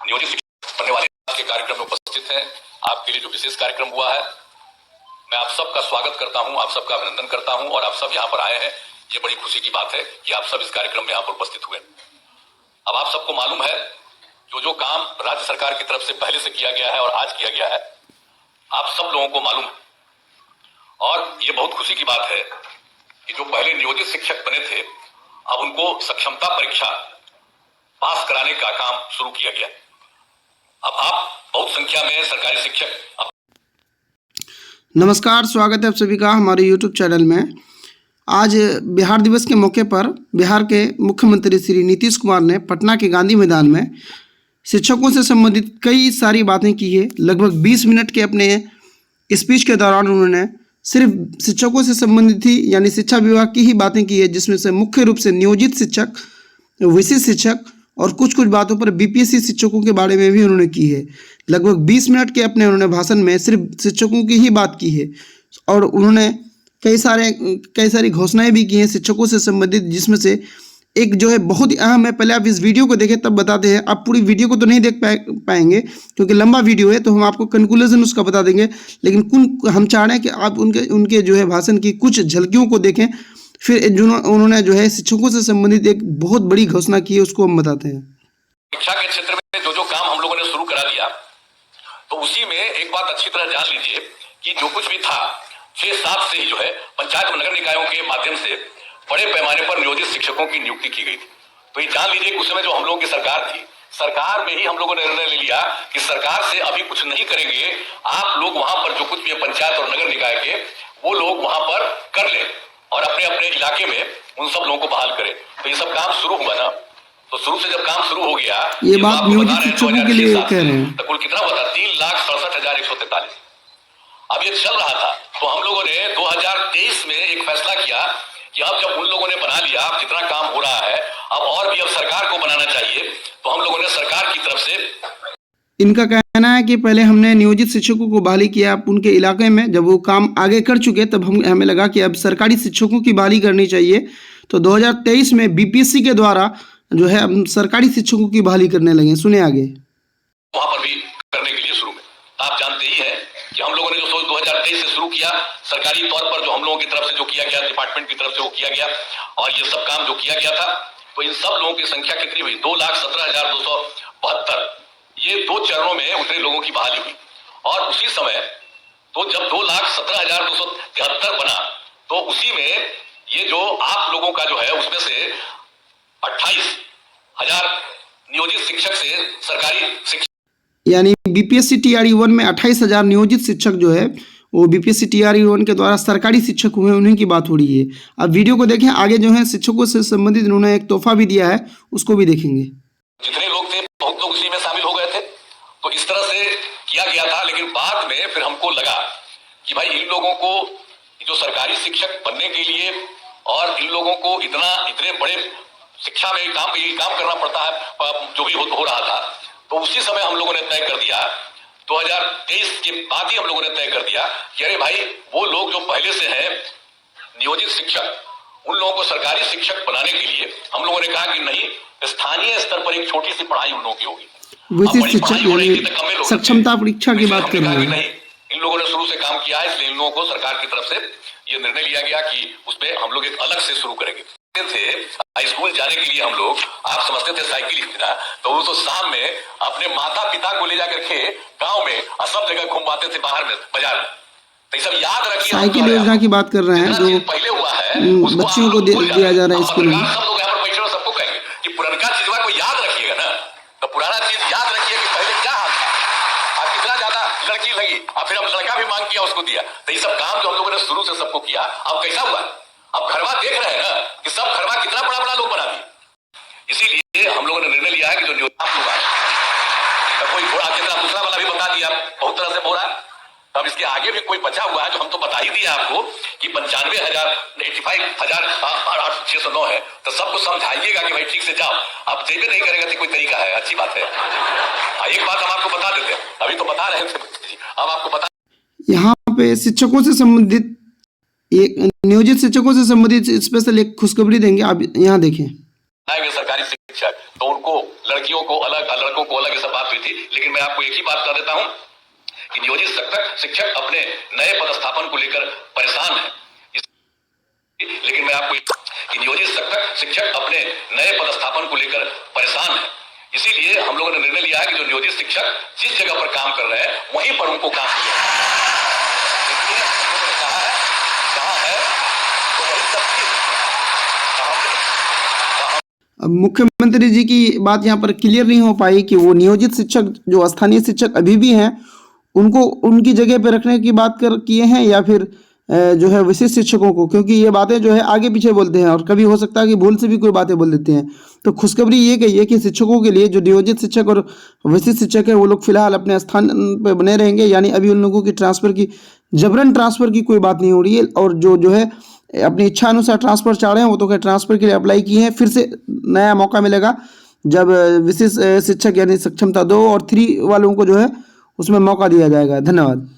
नियोजित शिक्षक बनने वाले के कार्यक्रम में उपस्थित हैं। आपके लिए जो विशेष कार्यक्रम हुआ है, मैं आप सबका स्वागत करता हूं, आप सबका अभिनंदन करता हूं और आप सब यहाँ पर आए हैं। ये बड़ी खुशी की बात है कि आप सब इस कार्यक्रम में यहाँ पर उपस्थित हुए। अब आप सबको मालूम है जो काम राज्य सरकार की तरफ से पहले से किया गया है और आज किया गया है, आप सब लोगों को मालूम है। और ये बहुत खुशी की बात है कि जो पहले नियोजित शिक्षक बने थे, अब उनको सक्षमता परीक्षा पास कराने का काम शुरू किया गया। अब आप बहुत संख्या में सरकारी शिक्षक। नमस्कार, स्वागत है आप सभी का हमारे YouTube चैनल में। आज बिहार दिवस के मौके पर बिहार के मुख्यमंत्री श्री नीतीश कुमार ने पटना के गांधी मैदान में शिक्षकों से संबंधित कई सारी बातें की है। लगभग 20 मिनट के अपने स्पीच के दौरान उन्होंने सिर्फ शिक्षकों से संबंधित ही यानी शिक्षा विभाग की ही बातें की है, जिसमें से मुख्य रूप से नियोजित शिक्षक, विशिष्ट शिक्षक और कुछ बातों पर बीपीएससी शिक्षकों के बारे में भी उन्होंने की है। लगभग 20 मिनट के अपने उन्होंने भाषण में सिर्फ शिक्षकों की ही बात की है और उन्होंने कई सारी घोषणाएं भी की हैं शिक्षकों से संबंधित, जिसमें से एक जो है बहुत ही अहम है। पहले आप इस वीडियो को देखें तब बताते हैं। आप पूरी वीडियो को तो नहीं देख पाएंगे क्योंकि लंबा वीडियो है, तो हम आपको कंक्लूजन उसका बता देंगे, लेकिन हम चाह रहे हैं कि आप उनके जो है भाषण की कुछ झलकियों को देखें। फिर उन्होंने जो है शिक्षकों से संबंधित एक बहुत बड़ी घोषणा की है, उसको हम बताते हैं। शिक्षा के क्षेत्र में जो काम हम लोगों ने शुरू करा दिया, तो उसी में एक बात अच्छी तरह जान लीजिए कि जो कुछ भी था 6-7 से ही जो है पंचायत और नगर निकायों के माध्यम से बड़े पैमाने पर नियोजित शिक्षकों की नियुक्ति की गई थी। तो ये जान लीजिए उस समय जो हम लोगों की सरकार थी, सरकार में ही हम लोगों ने निर्णय ले लिया कि सरकार से अभी कुछ नहीं करेंगे, आप लोग वहां पर जो कुछ भी है पंचायत और नगर निकाय के, वो लोग वहां पर कर ले और अपने अपने इलाके में उन सब लोगों को बहाल करें। तो ये सब काम शुरू हुआ ना, तो शुरू से जब काम शुरू हो गया, ये बात नियोजित शिक्षकों के लिए कह रहे हैं, तो कुल कितना बता 3,67,143। अब ये चल रहा था, तो हम लोगों ने 2023 में एक फैसला किया कि अब जब उन लोगों ने बना लिया, अब जितना काम हो रहा है अब और भी अब सरकार को बनाना चाहिए। तो हम लोगों ने सरकार की तरफ से, इनका कहना है कि पहले हमने नियोजित शिक्षकों को बहाली किया उनके इलाके में, जब वो काम आगे कर चुके तब हमें लगा कि अब सरकारी शिक्षकों की बहाली करनी चाहिए। तो 2023 में बीपीएससी के द्वारा जो है हम सरकारी शिक्षकों की बहाली करने लगे। सुने आगे। वहां पर भी करने के लिए शुरू में आप जानते ही हैं कि हम लोगों ने जो सोच 2023 से शुरू किया, सरकारी तौर पर जो हम लोगों की तरफ से जो किया गया, डिपार्टमेंट की तरफ से वो किया गया और ये सब काम जो किया गया था, तो इन सब लोगों की संख्या कितनी हुई? 2,17,272। ये 2 चरणों में उतरे लोगों की बहाली हुई। और उसी समय तो जब 2,17,273 बना, तो उसी में ये जो आप लोगों का जो है उसमें से 28,000 नियोजित शिक्षक से सरकारी शिक्षक, यानी बीपीएससी टीआरई 1 में 28,000 नियोजित शिक्षक जो है वो बीपीएससी टीआरई 1 के द्वारा सरकारी शिक्षक हुए, उन्हीं की बात हो रही है। अब वीडियो को देखें, आगे जो है शिक्षकों से संबंधित उन्होंने एक तोहफा भी दिया है, उसको भी देखेंगे। जितने लोग थे बहुत लोग उसी में शामिल हो गए थे, तो इस तरह से किया गया था। लेकिन बाद में फिर हमको लगा कि भाई इन लोगों को जो सरकारी शिक्षक बनने के लिए और इन लोगों को इतने बड़े शिक्षा में काम करना पड़ता है, जो भी हो रहा था। तो उसी समय हम लोगों ने तय कर दिया, 2023 के बाद ही हम लोगों ने तय कर दिया कि अरे भाई वो लोग जो पहले से हैं नियोजित शिक्षक, उन लोगों को सरकारी शिक्षक बनाने के लिए हम लोगों ने कहा कि नहीं, स्थानीय स्तर पर एक छोटी सी पढ़ाई उन लोगों की होगी। विशिष्ट शिक्षक सक्षमता परीक्षा की बात कर रहे हैं। नहीं, इन लोगों ने शुरू से काम किया है, इसलिए इन लोगों को सरकार की तरफ से ये निर्णय लिया गया कि उस पर हम लोग एक अलग से शुरू करेंगे। थे हाई स्कूल जाने के लिए हम लोग, आप समझते थे साइकिल खरीदना, तो वो तो शाम में अपने माता पिता को ले जाकर के गांव में सब जगह घुमाते थे, बाहर में बाजार में। तो ये सब याद रखिए। साइकिल योजना की बात कर रहे हैं जो पहले हुआ है, बच्चों को दिया जा रहा है स्कूल में। सब लोग यहाँ पर बैठे सबको कहेंगे कि पुराना चीज को याद रखिएगा ना, तो पुराना चीज याद रखिए कि पहले क्या हाल था, अब कितना ज्यादा लड़की लगी, और फिर हम लड़का भी मांग किया उसको दिया। तो ये सब काम जो हम लोगों ने शुरू से सबको किया, अब कैसा हुआ? अब खरवा देख रहे हैं ना कि सब खरवा कितना बड़ा बड़ा लोग बना दिए। इसीलिए हम लोगों ने निर्णय लिया है कि जो नियोजित होगा, तो कोई थोड़ा दूसरा वाला भी बता दिया, बहुत तरह से बोला। अब इसके आगे भी कोई बचा हुआ है जो हम तो बता ही दिया आपको कि 95,085,609 है। तो सबको समझाइएगा कि भाई ठीक से जाओ। आप जेबे नहीं करेगा तो कोई तरीका है, अच्छी बात है। एक बात हम आपको बता देते हैं, अभी तो बता रहे थे, अब आपको बता, यहाँ पे शिक्षकों से संबंधित एक नियोजित शिक्षकों से संबंधित स्पेशल एक खुशखबरी देंगे, आप यहाँ देखें। सरकारी शिक्षक तो उनको लड़कियों को अलग, लड़कों को अलग, ये सब बात हुई थी। लेकिन मैं आपको एक ही बात कर देता हूं कि नियोजित शिक्षक अपने नए पदस्थापन को लेकर परेशान है। लेकिन मैं आपको कि नियोजित शिक्षक अपने नए पदस्थापन को लेकर परेशान है। इसीलिए हम लोगों ने निर्णय लिया है कि जो नियोजित शिक्षक जिस जगह पर काम कर रहे हैं वहीं पर उनको काम किया कहाँ है तो वही सब अब मुख्यमंत्री जी की बात यहाँ पर क्लियर नहीं हो पाई कि वो नियोजित शिक्षक जो स्थानीय शिक्षक अभी भी हैं उनको उनकी जगह पे रखने की बात किए हैं या फिर जो है विशिष्ट शिक्षकों को, क्योंकि ये बातें जो है आगे पीछे बोलते हैं और कभी हो सकता है कि भूल से भी कोई बातें बोल देते हैं। तो खुशखबरी ये कही है कि शिक्षकों के लिए जो नियोजित शिक्षक और विशिष्ट शिक्षक है वो लोग फिलहाल अपने स्थान पर बने रहेंगे, यानी अभी उन लोगों की जबरन ट्रांसफ़र की कोई बात नहीं हो रही है। और जो है अपनी इच्छा अनुसार ट्रांसफ़र चाह रहे हैं वो तो क्या ट्रांसफ़र के लिए अप्लाई किए हैं, फिर से नया मौका मिलेगा जब विशिष्ट शिक्षक यानी सक्षमता 2 और 3 वालों को जो है उसमें मौका दिया जाएगा। धन्यवाद।